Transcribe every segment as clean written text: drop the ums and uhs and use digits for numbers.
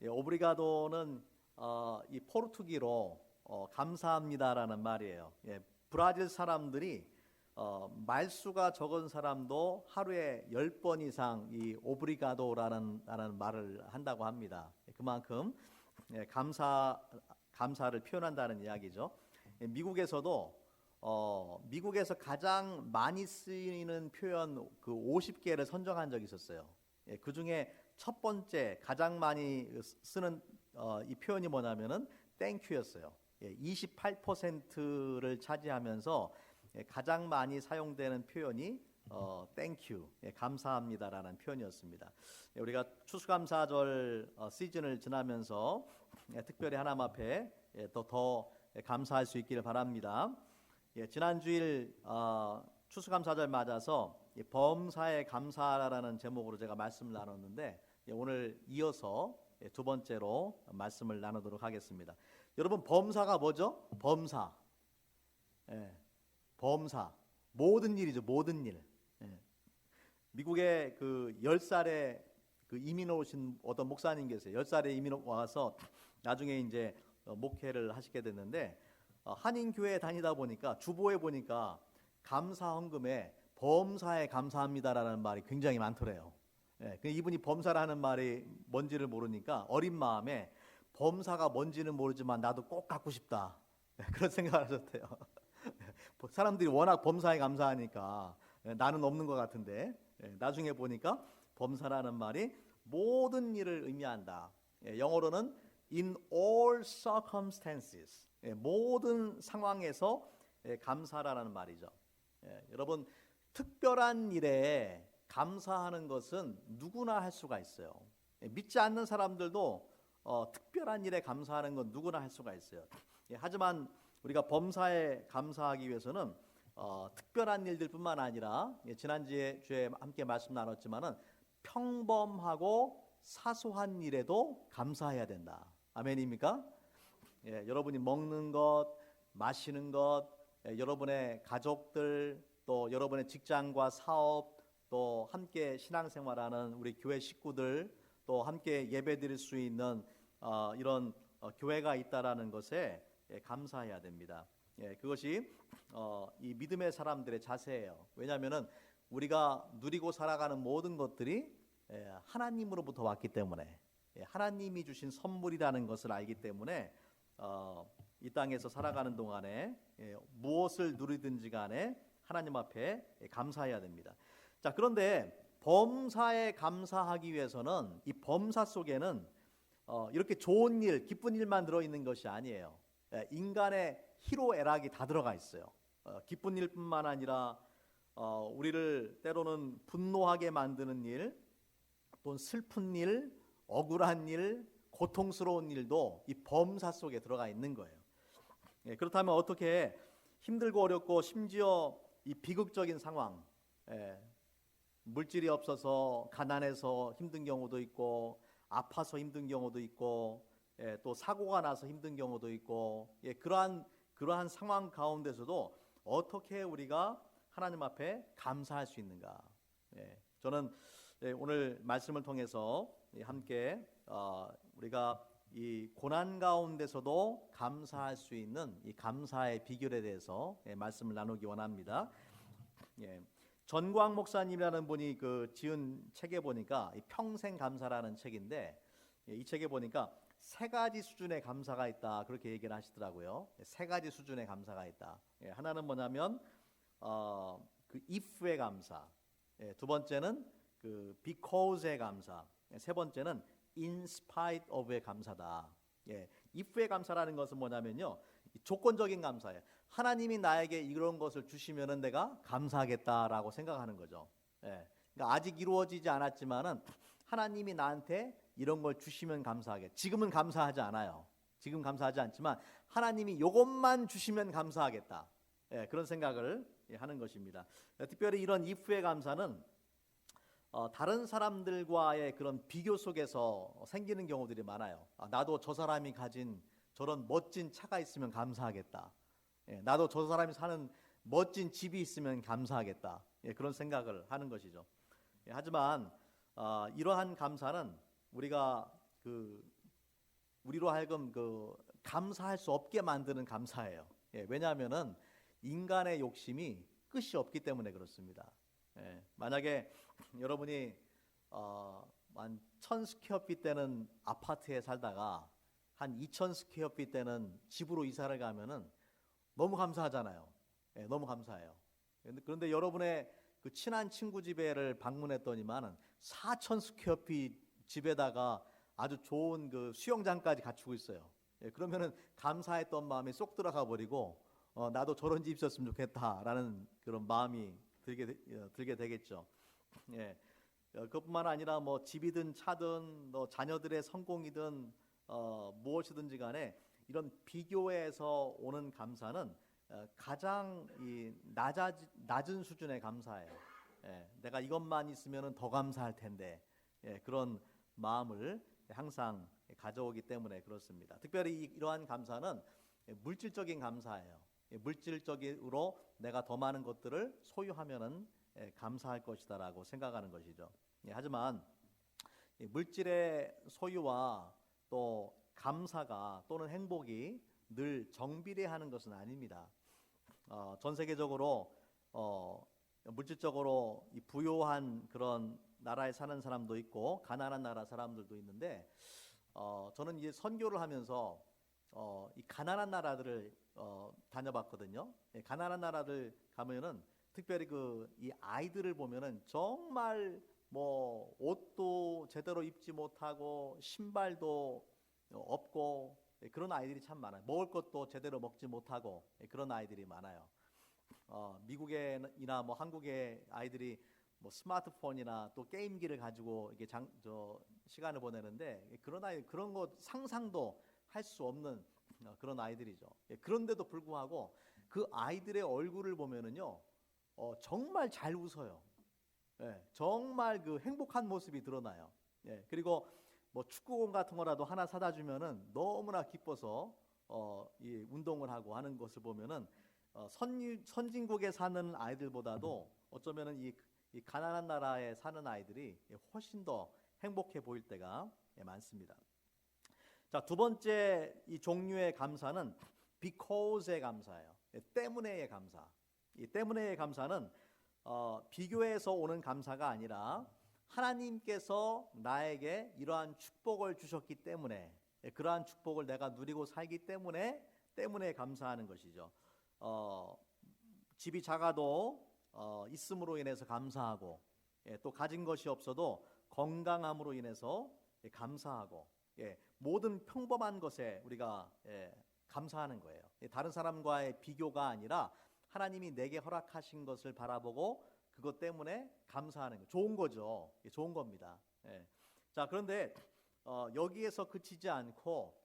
오브리가도는 이 포르투기로 감사합니다라는 말이에요. 브라질 사람들이 말수가 적은 사람도 하루에 10번 이상 이 오브리가도라는 말을 한다고 합니다. 그만큼 감사를 표현한다는 이야기죠. 미국에서 가장 많이 쓰이는 표현 그 50개를 선정한 적이 있었어요. 그 중에 첫 번째 가장 많이 쓰는 이 표현이 뭐냐면은 땡큐였어요. 28%를 차지하면서 가장 많이 사용되는 표현이 땡큐, 감사합니다라는 표현이었습니다. 우리가 추수감사절 시즌을 지나면서 특별히 하나님 앞에 더 감사할 수 있기를 바랍니다. 지난 주일 추수감사절 맞아서 범사에 감사라는 제목으로 제가 말씀을 나눴는데 오늘 이어서 두 번째로 말씀을 나누도록 하겠습니다. 여러분, 범사가 뭐죠? 범사. 범사. 모든 일이죠. 모든 일. 미국에 그 10살에 그 이민 오신 어떤 목사님 계세요. 10살에 이민 와서 나중에 이제 목회를 하시게 됐는데 한인교회에 다니다 보니까 주보에 보니까 감사 헌금에 범사에 감사합니다라는 말이 굉장히 많더래요. 이분이 범사라는 말이 뭔지를 모르니까 어린 마음에 범사가 뭔지는 모르지만 나도 꼭 갖고 싶다. 그런 생각을 하셨대요. 사람들이 워낙 범사에 감사하니까 나는 없는 것 같은데 나중에 보니까 범사라는 말이 모든 일을 의미한다. 영어로는 in all circumstances, 모든 상황에서 감사라는 말이죠. 여러분, 특별한 일에 감사하는 것은 누구나 할 수가 있어요. 믿지 않는 사람들도 특별한 일에 감사하는 건 누구나 할 수가 있어요. 하지만 우리가 범사에 감사하기 위해서는 특별한 일들뿐만 아니라 지난주에 함께 말씀 나눴지만은 평범하고 사소한 일에도 감사해야 된다. 아멘입니까? 여러분이 먹는 것, 마시는 것, 여러분의 가족들, 또 여러분의 직장과 사업, 또 함께 신앙생활하는 우리 교회 식구들, 또 함께 예배드릴 수 있는 이런 교회가 있다라는 것에 감사해야 됩니다. 그것이 이 믿음의 사람들의 자세예요. 왜냐하면은 우리가 누리고 살아가는 모든 것들이 하나님으로부터 왔기 때문에, 하나님이 주신 선물이라는 것을 알기 때문에 이 땅에서 살아가는 동안에 무엇을 누리든지 간에 하나님 앞에 감사해야 됩니다. 자, 그런데 범사에 감사하기 위해서는 이 범사 속에는 이렇게 좋은 일, 기쁜 일만 들어있는 것이 아니에요. 인간의 희로애락이 다 들어가 있어요. 기쁜 일뿐만 아니라 우리를 때로는 분노하게 만드는 일, 또 슬픈 일, 억울한 일, 고통스러운 일도 이 범사 속에 들어가 있는 거예요. 그렇다면 어떻게 힘들고 어렵고 심지어 이 비극적인 상황, 물질이 없어서 가난해서 힘든 경우도 있고, 아파서 힘든 경우도 있고, 또 사고가 나서 힘든 경우도 있고, 그러한 상황 가운데서도 어떻게 우리가 하나님 앞에 감사할 수 있는가? 저는 오늘 말씀을 통해서 함께 우리가 이 고난 가운데서도 감사할 수 있는 이 감사의 비결에 대해서 말씀을 나누기 원합니다. 전광 목사님이라는 분이 그 지은 책에 보니까 이 평생 감사라는 책인데, 이 책에 보니까 세 가지 수준의 감사가 있다, 그렇게 얘기를 하시더라고요. 세 가지 수준의 감사가 있다. 하나는 뭐냐면 그 if의 감사, 두 번째는 그 because의 감사, 세 번째는 in spite of의 감사다. if의 감사라는 것은 뭐냐면요, 조건적인 감사예요. 하나님이 나에게 이런 것을 주시면은 내가 감사하겠다라고 생각하는 거죠. 그러니까 아직 이루어지지 않았지만은 하나님이 나한테 이런 걸 주시면 감사하게. 지금은 감사하지 않아요. 지금 감사하지 않지만 하나님이 이것만 주시면 감사하겠다. 그런 생각을 하는 것입니다. 특별히 이런 if의 감사는 다른 사람들과의 그런 비교 속에서 생기는 경우들이 많아요. 나도 저 사람이 가진 저런 멋진 차가 있으면 감사하겠다. 나도 저 사람이 사는 멋진 집이 있으면 감사하겠다. 그런 생각을 하는 것이죠. 하지만 이러한 감사는 우리가 그 우리로 하여금 그 감사할 수 없게 만드는 감사예요. 왜냐하면은 인간의 욕심이 끝이 없기 때문에 그렇습니다. 만약에 여러분이 한 1000스퀘어핏 되는 아파트에 살다가 한 2000스퀘어핏 되는 집으로 이사를 가면은 너무 감사하잖아요. 너무 감사해요. 그런데 여러분의 그 친한 친구 집에를 방문했더니만은 4000스퀘어핏 집에다가 아주 좋은 그 수영장까지 갖추고 있어요. 그러면은 감사했던 마음이 쏙 들어가 버리고 나도 저런 집 있었으면 좋겠다라는 그런 마음이 들게 되겠죠. 그뿐만 아니라 뭐 집이든 차든 자녀들의 성공이든 무엇이든지 간에 이런 비교에서 오는 감사는 가장 낮은 수준의 감사예요. 내가 이것만 있으면 더 감사할 텐데 그런 마음을 항상 가져오기 때문에 그렇습니다. 특별히 이러한 감사는 물질적인 감사예요. 물질적으로 내가 더 많은 것들을 소유하면은 감사할 것이다라고 생각하는 것이죠. 하지만 물질의 소유와 또 감사가 또는 행복이 늘 정비례하는 것은 아닙니다. 전 세계적으로 물질적으로 부유한 그런 나라에 사는 사람도 있고 가난한 나라 사람들도 있는데 저는 이제 선교를 하면서 이 가난한 나라들을 다녀봤거든요. 가난한 나라들 가면은 특별히 이 아이들을 보면은 정말 뭐 옷도 제대로 입지 못하고 신발도 없고 그런 아이들이 참 많아요. 먹을 것도 제대로 먹지 못하고 그런 아이들이 많아요. 미국이나 뭐 한국의 아이들이 뭐 스마트폰이나 또 게임기를 가지고 이게 시간을 보내는데 그런 거 상상도 할 수 없는 그런 아이들이죠. 그런데도 불구하고 그 아이들의 얼굴을 보면은요, 정말 잘 웃어요. 정말 그 행복한 모습이 드러나요. 그리고 뭐 축구공 같은 거라도 하나 사다 주면은 너무나 기뻐서 이 운동을 하고 하는 것을 보면은 선진국에 사는 아이들보다도 어쩌면은 이 가난한 나라에 사는 아이들이 훨씬 더 행복해 보일 때가 많습니다. 자, 두 번째 이 종류의 감사는 because의 감사예요. 때문에의 감사. 이 때문에의 감사는 비교해서 오는 감사가 아니라 하나님께서 나에게 이러한 축복을 주셨기 때문에 그러한 축복을 내가 누리고 살기 때문에 감사하는 것이죠. 집이 작아도 있음으로 인해서 감사하고 또 가진 것이 없어도 건강함으로 인해서 감사하고 모든 평범한 것에 우리가 감사하는 거예요. 다른 사람과의 비교가 아니라 하나님이 내게 허락하신 것을 바라보고 그것 때문에 감사하는 거. 좋은 거죠. 좋은 겁니다. 자, 그런데 여기에서 그치지 않고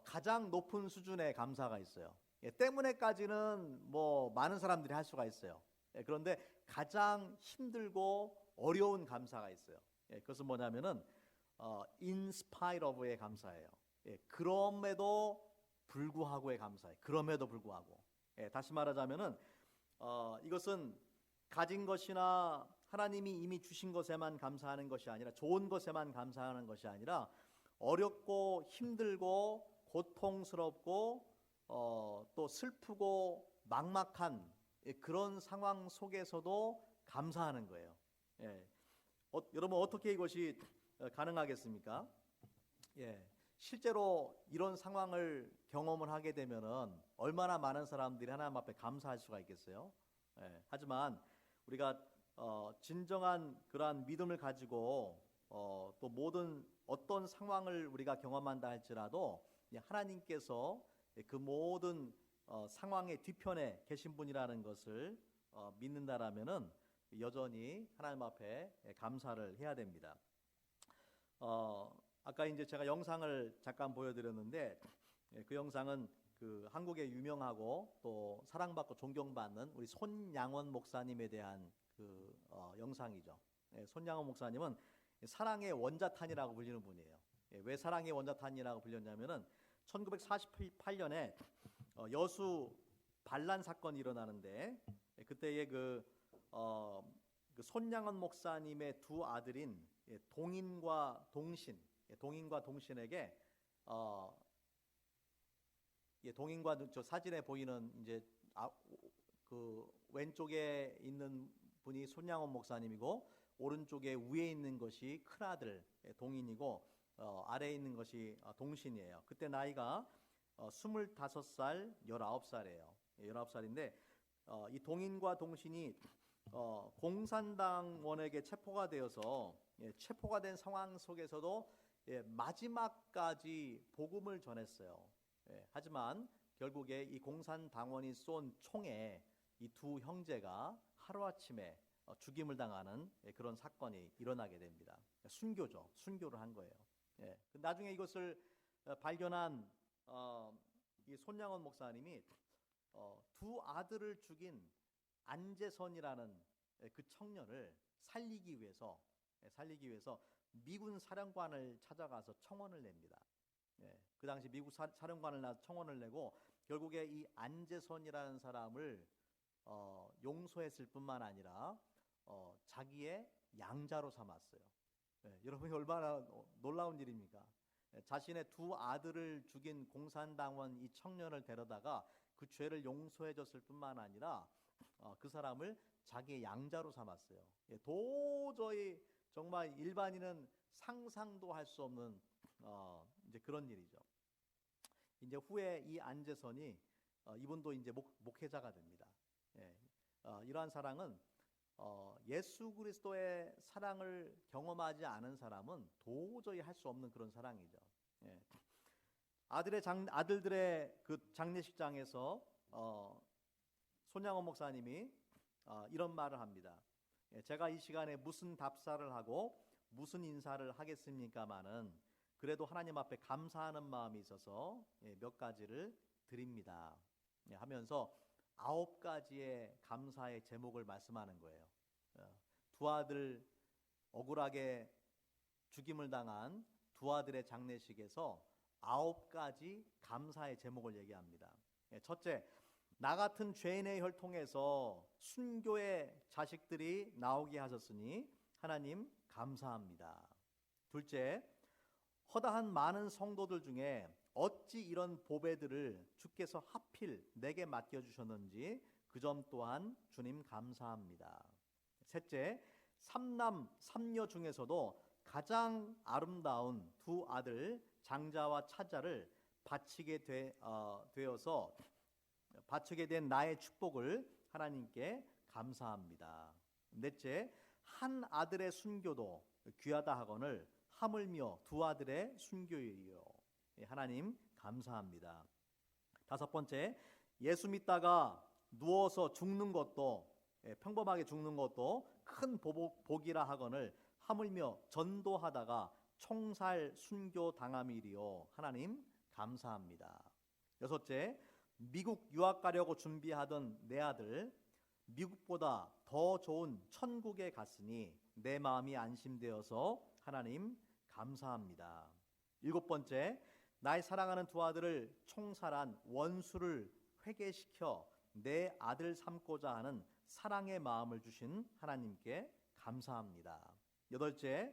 가장 높은 수준의 감사가 있어요. 때문에까지는 뭐 많은 사람들이 할 수가 있어요. 그런데 가장 힘들고 어려운 감사가 있어요. 그것은 뭐냐면은 in spite of의 감사예요. 그럼에도 불구하고의 감사예요. 그럼에도 불구하고. 다시 말하자면은 이것은 가진 것이나 하나님이 이미 주신 것에만 감사하는 것이 아니라 좋은 것에만 감사하는 것이 아니라 어렵고 힘들고 고통스럽고 또 슬프고 막막한 그런 상황 속에서도 감사하는 거예요. 여러분 어떻게 이것이 가능하겠습니까? 실제로 이런 상황을 경험을 하게 되면은 얼마나 많은 사람들이 하나님 앞에 감사할 수가 있겠어요? 하지만 우리가 진정한 그러한 믿음을 가지고 또 모든 어떤 상황을 우리가 경험한다 할지라도 하나님께서 그 모든 상황의 뒤편에 계신 분이라는 것을 믿는다라면은 여전히 하나님 앞에 감사를 해야 됩니다. 아까 이제 제가 영상을 잠깐 보여드렸는데 그 영상은 그 한국의 유명하고 또 사랑받고 존경받는 우리 손양원 목사님에 대한 그 영상이죠. 손양원 목사님은 사랑의 원자탄이라고 불리는 분이에요. 왜 사랑의 원자탄이라고 불렸냐면은 1948년에 여수 반란 사건이 일어나는데 그때의 그 손양원 목사님의 두 아들인 동인과 동신에게 동인과 저 사진에 보이는 이제 그 왼쪽에 있는 분이 손양원 목사님이고 오른쪽에 위에 있는 것이 큰아들 동인이고 아래에 있는 것이 동신이에요. 그때 나이가 25살, 19살이에요. 19살인데 이 동인과 동신이 공산당원에게 체포가 되어서 체포가 된 상황 속에서도 마지막까지 복음을 전했어요. 하지만 결국에 이 공산당원이 쏜 총에 이 두 형제가 하루아침에 죽임을 당하는 그런 사건이 일어나게 됩니다. 순교죠. 순교를 한 거예요. 나중에 이것을 발견한 이 손양원 목사님이 두 아들을 죽인 안재선이라는 그 청년을 살리기 위해서 미군 사령관을 찾아가서 청원을 냅니다. 그 당시 미국 사령관을 나서 청원을 내고 결국에 이 안재선이라는 사람을 용서했을 뿐만 아니라 자기의 양자로 삼았어요. 여러분이 얼마나 놀라운 일입니까? 자신의 두 아들을 죽인 공산당원 이 청년을 데려다가 그 죄를 용서해 줬을 뿐만 아니라 그 사람을 자기의 양자로 삼았어요. 도저히 정말 일반인은 상상도 할 수 없는 이제 그런 일이죠. 이제 후에 이 안재선이 이분도 이제 목회자가 됩니다. 이러한 사랑은 예수 그리스도의 사랑을 경험하지 않은 사람은 도저히 할 수 없는 그런 사랑이죠. 아들들의 그 장례식장에서 손양원 목사님이 이런 말을 합니다. 제가 이 시간에 무슨 답사를 하고 무슨 인사를 하겠습니까마는 그래도 하나님 앞에 감사하는 마음이 있어서 몇 가지를 드립니다. 하면서 9가지의 감사의 제목을 말씀하는 거예요. 두 아들 억울하게 죽임을 당한 두 아들의 장례식에서 9가지 감사의 제목을 얘기합니다. 첫째, 나 같은 죄인의 혈통에서 순교의 자식들이 나오게 하셨으니 하나님 감사합니다. 둘째, 허다한 많은 성도들 중에 어찌 이런 보배들을 주께서 하필 내게 맡겨주셨는지 그 점 또한 주님 감사합니다. 셋째, 삼남 삼녀 중에서도 가장 아름다운 두 아들 장자와 차자를 바치게 된 나의 축복을 하나님께 감사합니다. 넷째, 한 아들의 순교도 귀하다 하거늘 하물며 두 아들의 순교이요 하나님 감사합니다. 다섯 번째, 예수 믿다가 누워서 죽는 것도 평범하게 죽는 것도 큰 복이라 하거늘 하물며 전도하다가 총살 순교 당함이리요 하나님 감사합니다. 여섯째, 미국 유학 가려고 준비하던 내 아들 미국보다 더 좋은 천국에 갔으니 내 마음이 안심되어서 하나님 감사합니다. 일곱 번째, 나의 사랑하는 두 아들을 총살한 원수를 회개시켜 내 아들 삼고자 하는 사랑의 마음을 주신 하나님께 감사합니다. 여덟째,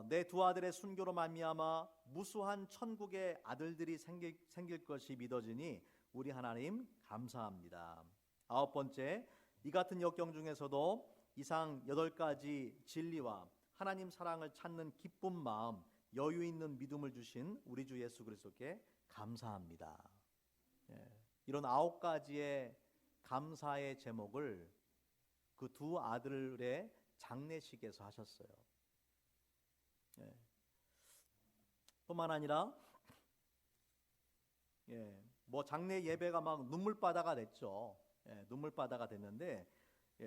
내 두 아들의 순교로 말미암아 무수한 천국의 아들들이 생길 것이 믿어지니 우리 하나님 감사합니다. 아홉 번째, 이 같은 역경 중에서도 이상 8가지 진리와 하나님 사랑을 찾는 기쁜 마음, 여유 있는 믿음을 주신 우리 주 예수 그리스도께 감사합니다. 이런 9가지의 감사의 제목을 그 두 아들의 장례식에서 하셨어요. 뿐만 아니라 뭐 장례 예배가 막 눈물바다가 됐죠. 눈물바다가 됐는데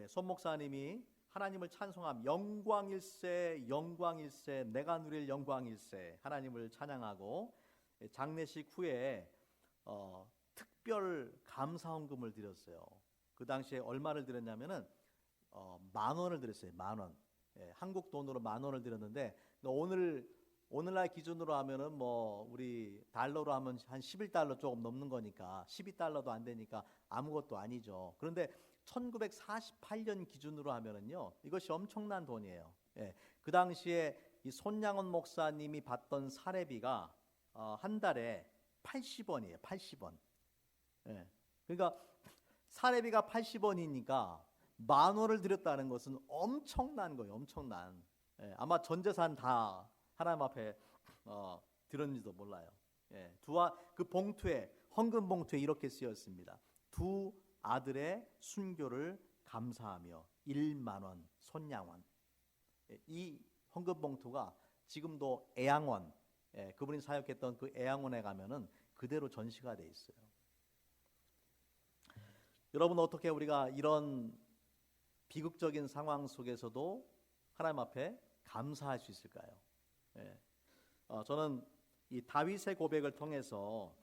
손 목사님이 하나님을 찬송함 영광일세 영광일세 내가 누릴 영광일세 하나님을 찬양하고 장례식 후에 특별 감사헌금을 드렸어요. 그 당시에 얼마를 드렸냐면은 10,000원을 드렸어요. 10,000원. 한국 돈으로 10,000원을 드렸는데 오늘날 기준으로 하면은 뭐 우리 달러로 하면 한 11달러 조금 넘는 거니까 12달러도 안 되니까 아무것도 아니죠. 그런데 1948년 기준으로 하면은요 이것이 엄청난 돈이에요. 그 당시에 이 손양원 목사님이 받던 사례비가 한 달에 80원이에요. 80원. 예. 그러니까 사례비가 80원이니까 10,000원을 드렸다는 것은 엄청난 거예요. 엄청난. 예. 아마 전 재산 다 하나님 앞에 드렸는지도 몰라요. 예. 그 봉투에, 헌금 봉투에 이렇게 쓰였습니다. 두 아들의 순교를 감사하며 10,000원 손양원. 예. 이 헌금 봉투가 지금도 애양원, 예, 그분이 사역했던 그 애양원에 가면은 그대로 전시가 돼 있어요. 여러분, 어떻게 우리가 이런 비극적인 상황 속에서도 하나님 앞에 감사할 수 있을까요? 예. 저는 이 다윗의 고백을 통해서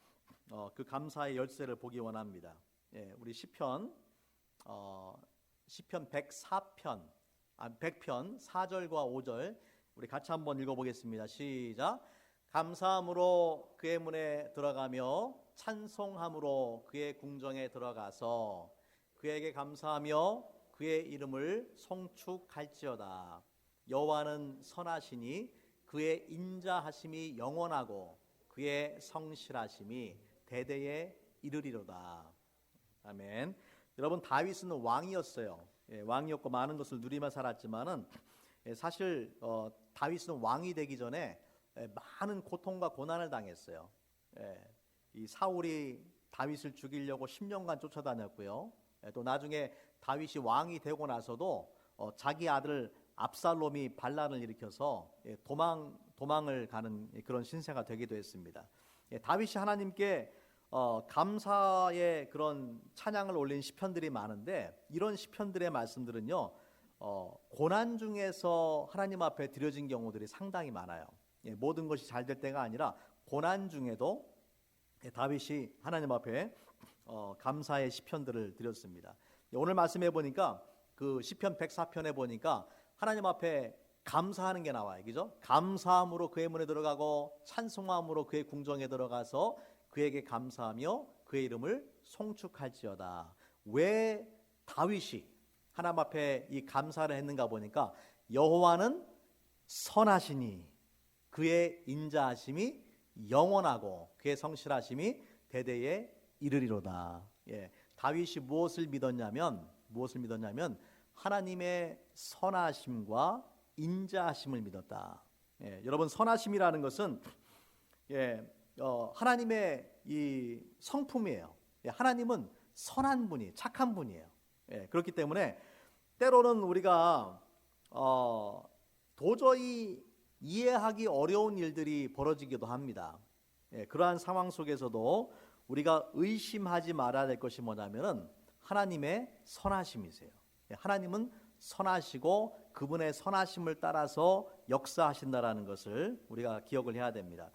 그 감사의 열쇠를 보기 원합니다. 예, 우리 시편 104편 100편 4절과 5절 우리 같이 한번 읽어보겠습니다. 시작. 감사함으로 그의 문에 들어가며 찬송함으로 그의 궁정에 들어가서 그에게 감사하며 그의 이름을 송축할지어다. 여호와는 선하시니 그의 인자하심이 영원하고 그의 성실하심이 대대에 이르리로다. 아멘. 여러분, 다윗은 왕이었어요. 예, 왕이었고 많은 것을 누리며 살았지만은 사실 다윗은 왕이 되기 전에 많은 고통과 고난을 당했어요. 이 사울이 다윗을 죽이려고 10년간 쫓아다녔고요. 또 나중에 다윗이 왕이 되고 나서도 자기 아들 압살롬이 반란을 일으켜서 도망을 가는 그런 신세가 되기도 했습니다. 다윗이 하나님께 감사의 그런 찬양을 올린 시편들이 많은데, 이런 시편들의 말씀들은요, 고난 중에서 하나님 앞에 드려진 경우들이 상당히 많아요. 모든 것이 잘 될 때가 아니라 고난 중에도 다윗이 하나님 앞에 감사의 시편들을 드렸습니다. 오늘 말씀해 보니까 그 시편 104편에 보니까 하나님 앞에 감사하는 게 나와요. 그죠? 감사함으로 그의 문에 들어가고 찬송함으로 그의 궁정에 들어가서 그에게 감사하며 그의 이름을 송축할지어다. 왜 다윗이 하나님 앞에 이 감사를 했는가 보니까 여호와는 선하시니 그의 인자하심이 영원하고 그의 성실하심이 대대에 이르리로다. 예, 다윗이 무엇을 믿었냐면 하나님의 선하심과 인자하심을 믿었다. 예, 여러분, 선하심이라는 것은 하나님의 이 성품이에요. 예, 하나님은 선한 분이, 착한 분이에요. 예, 그렇기 때문에 때로는 우리가 도저히 이해하기 어려운 일들이 벌어지기도 합니다. 예, 그러한 상황 속에서도 우리가 의심하지 말아야 될 것이 뭐냐면은 하나님의 선하심이세요. 예, 하나님은 선하시고 그분의 선하심을 따라서 역사하신다라는 것을 우리가 기억을 해야 됩니다.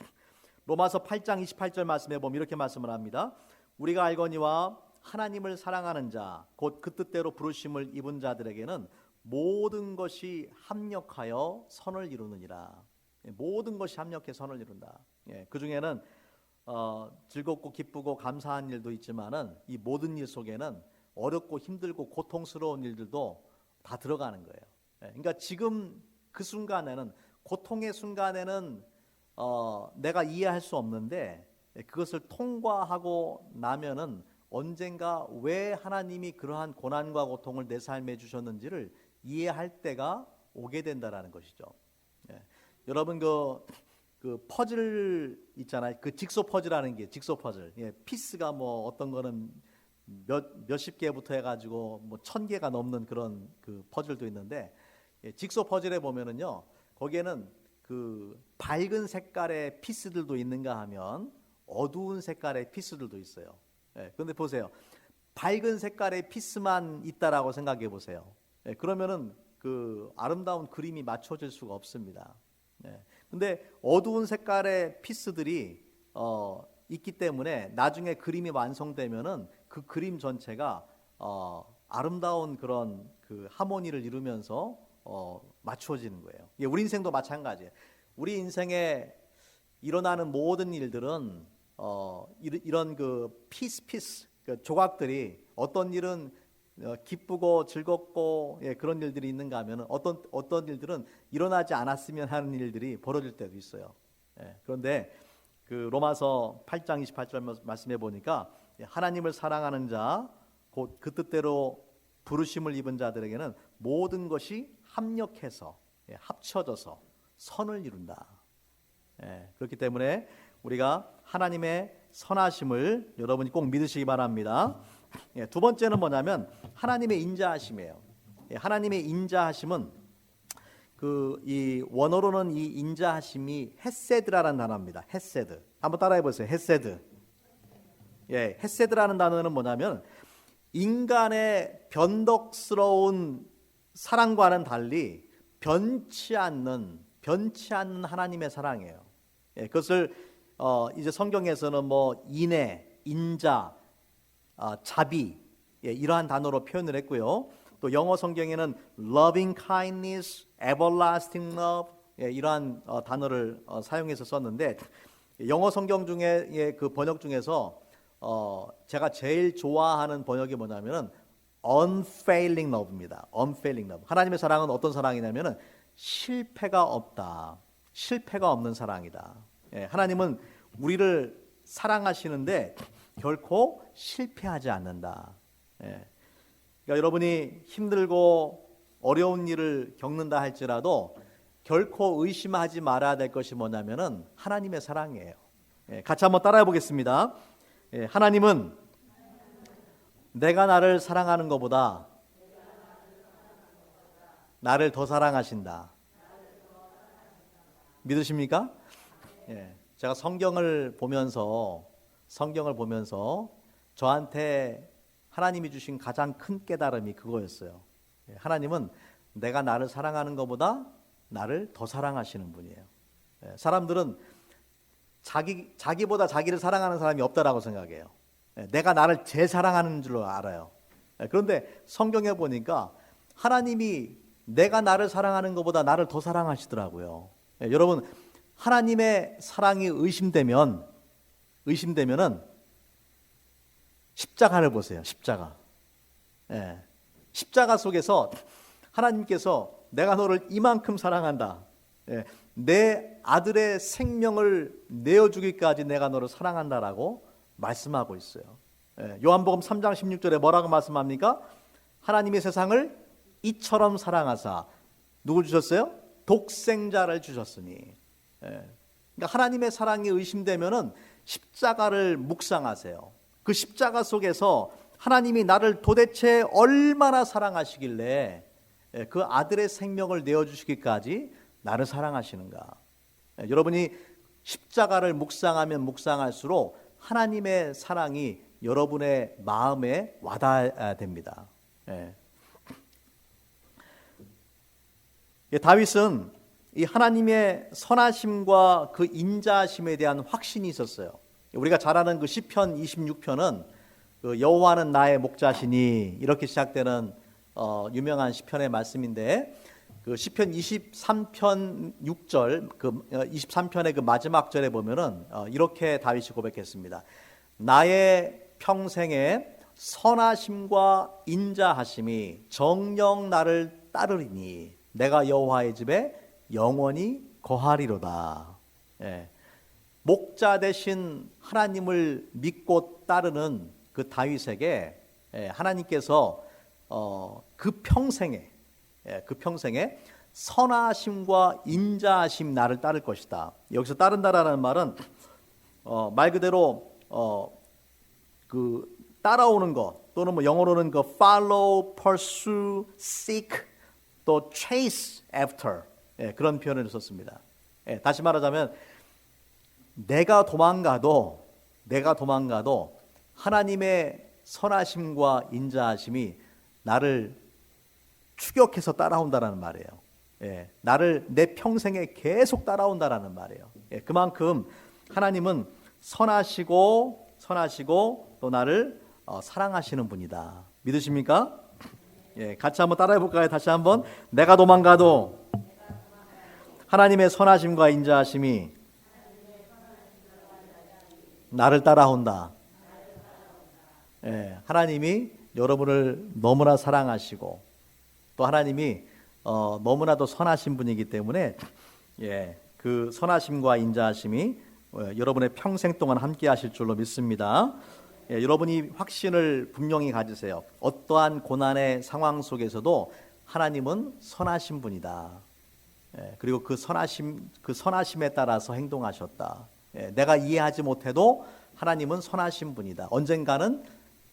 로마서 8장 28절 말씀에 보면 이렇게 말씀을 합니다. 우리가 알거니와 하나님을 사랑하는 자 곧 그 뜻대로 부르심을 입은 자들에게는 모든 것이 합력하여 선을 이루느니라. 모든 것이 합력해 선을 이룬다. 그 중에는 즐겁고 기쁘고 감사한 일도 있지만은 이 모든 일 속에는 어렵고 힘들고 고통스러운 일들도 다 들어가는 거예요. 그러니까 지금 그 순간에는, 고통의 순간에는 내가 이해할 수 없는데 그것을 통과하고 나면은 언젠가 왜 하나님이 그러한 고난과 고통을 내 삶에 주셨는지를 이해할 때가 오게 된다라는 것이죠. 여러분, 그 퍼즐 있잖아요. 그 직소 퍼즐이라는 게, 직소 퍼즐. 피스가 뭐 어떤 거는 몇십 개부터 해가지고 뭐 1,000개가 넘는 그런 그 퍼즐도 있는데, 직소 퍼즐에 보면은요, 거기에는 그 밝은 색깔의 피스들도 있는가 하면 어두운 색깔의 피스들도 있어요. 그런데 보세요. 밝은 색깔의 피스만 있다라고 생각해 보세요. 그러면은 그 아름다운 그림이 맞춰질 수가 없습니다. 근데 어두운 색깔의 피스들이 있기 때문에 나중에 그림이 완성되면은 그 그림 전체가 아름다운 그런 그 하모니를 이루면서 맞추어지는 거예요. 우리 인생도 마찬가지예요. 우리 인생에 일어나는 모든 일들은 이런 그 피스 그 조각들이, 어떤 일은 기쁘고 즐겁고 그런 일들이 있는가 하면 어떤 일들은 일어나지 않았으면 하는 일들이 벌어질 때도 있어요. 그런데 그 로마서 8장 28절 말씀해 보니까 하나님을 사랑하는 자, 곧 그 뜻대로 부르심을 입은 자들에게는 모든 것이 합력해서 합쳐져서 선을 이룬다. 그렇기 때문에 우리가 하나님의 선하심을 여러분이 꼭 믿으시기 바랍니다. 두 번째는 뭐냐면 하나님의 인자하심이에요. 하나님의 인자하심은 이 원어로는 이 인자하심이 헤세드라는 단어입니다. 헤세드. 한번 따라해 보세요. 헤세드. 헤세드라는 단어는 뭐냐면 인간의 변덕스러운 사랑과는 달리 변치 않는 하나님의 사랑이에요. 그것을 이제 성경에서는 뭐 인애, 인자, 자비 이러한 단어로 표현을 했고요. 또 영어 성경에는 loving kindness, everlasting love 이러한 단어를 사용해서 썼는데 영어 성경 중에 그 번역 중에서 제가 제일 좋아하는 번역이 뭐냐면은 unfailing love입니다. unfailing love. 하나님의 사랑은 어떤 사랑이냐면은 실패가 없다. 실패가 없는 사랑이다. 하나님은 우리를 사랑하시는데 결코 실패하지 않는다. 그러니까 여러분이 힘들고 어려운 일을 겪는다 할지라도 결코 의심하지 말아야 될 것이 뭐냐면은 하나님의 사랑이에요. 같이 한번 따라해 보겠습니다. 하나님은 내가 나를 사랑하는 것보다 나를 더 사랑하신다. 믿으십니까? 제가 성경을 보면서 저한테 하나님이 주신 가장 큰 깨달음이 그거였어요. 하나님은 내가 나를 사랑하는 것보다 나를 더 사랑하시는 분이에요. 사람들은 자기보다 자기를 사랑하는 사람이 없다라고 생각해요. 내가 나를 제일 사랑하는 줄로 알아요. 그런데 성경에 보니까 하나님이 내가 나를 사랑하는 것보다 나를 더 사랑하시더라고요. 여러분 하나님의 사랑이 의심되면은 십자가를 보세요. 십자가. 십자가 속에서 하나님께서 내가 너를 이만큼 사랑한다. 내 아들의 생명을 내어주기까지 내가 너를 사랑한다라고 말씀하고 있어요. 요한복음 3장 16절에 뭐라고 말씀합니까? 하나님의 세상을 이처럼 사랑하사 누굴 주셨어요? 독생자를 주셨으니. 그러니까 하나님의 사랑이 의심되면은 십자가를 묵상하세요. 그 십자가 속에서 하나님이 나를 도대체 얼마나 사랑하시길래 그 아들의 생명을 내어주시기까지 나를 사랑하시는가. 여러분이 십자가를 묵상하면 묵상할수록 하나님의 사랑이 여러분의 마음에 와닿아야 됩니다. 다윗은 이 하나님의 선하심과 그 인자하심에 대한 확신이 있었어요. 우리가 잘 아는 그 시편 26편은 그 여호와는 나의 목자시니 이렇게 시작되는 유명한 시편의 말씀인데 그 시편 23편 6절 그 23편의 그 마지막 절에 보면은 이렇게 다윗이 고백했습니다. 나의 평생에 선하심과 인자하심이 정녕 나를 따르리니 내가 여호와의 집에 영원히 거하리로다. 목자 대신 하나님을 믿고 따르는 그 다윗에게 하나님께서 그 평생에 선하심과 인자하심 나를 따를 것이다. 여기서 따른다라는 말은 말 그대로 그 따라오는 것 또는 뭐 영어로는 그 follow, pursue, seek 또 chase after 그런 표현을 썼습니다. 다시 말하자면 내가 도망가도 하나님의 선하심과 인자하심이 나를 추격해서 따라온다라는 말이에요. 나를 내 평생에 계속 따라온다라는 말이에요. 그만큼 하나님은 선하시고 또 나를 사랑하시는 분이다. 믿으십니까? 같이 한번 따라해 볼까요? 다시 한번. 내가 도망가도 하나님의 선하심과 인자하심이 나를 따라온다. 하나님이 여러분을 너무나 사랑하시고 또 하나님이 너무나도 선하신 분이기 때문에 그 선하심과 인자하심이 여러분의 평생 동안 함께 하실 줄로 믿습니다. 여러분이 확신을 분명히 가지세요. 어떠한 고난의 상황 속에서도 하나님은 선하신 분이다. 그리고 그 선하심에 따라서 행동하셨다. 내가 이해하지 못해도 하나님은 선하신 분이다. 언젠가는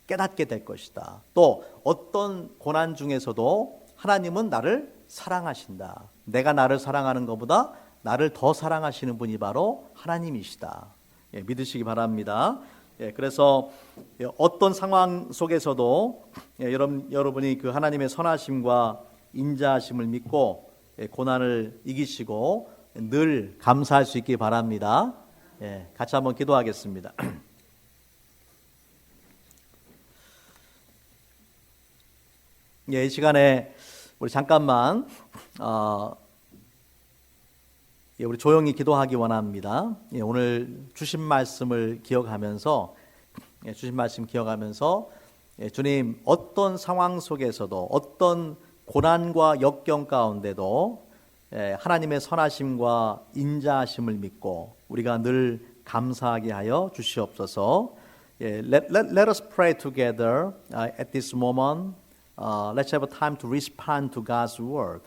깨닫게 될 것이다. 또 어떤 고난 중에서도 하나님은 나를 사랑하신다. 내가 나를 사랑하는 것보다 나를 더 사랑하시는 분이 바로 하나님이시다. 믿으시기 바랍니다. 그래서 어떤 상황 속에서도 여러분이 그 하나님의 선하심과 인자하심을 믿고 고난을 이기시고 늘 감사할 수 있기 바랍니다. 같이 한번 기도하겠습니다. 이 시간에 우리 잠깐만 우리 조용히 기도하기 원합니다. 오늘 주신 말씀을 기억하면서 주님, 어떤 상황 속에서도 어떤 고난과 역경 가운데도 하나님의 선하심과 인자하심을 믿고 우리가 늘 감사하게 하여 주시옵소서. Let us pray together at this moment. Let's have a time to respond to God's word.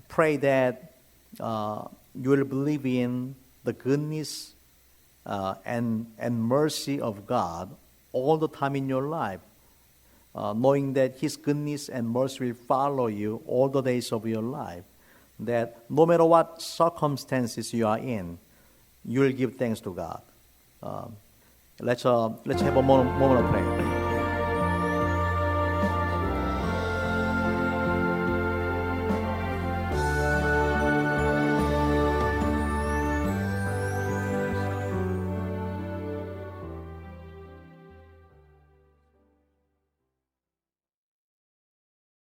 Pray that you will believe in the goodness and mercy of God all the time in your life, knowing that His goodness and mercy will follow you all the days of your life. That no matter what circumstances you are in, you will give thanks to God. Let's have a moment of prayer.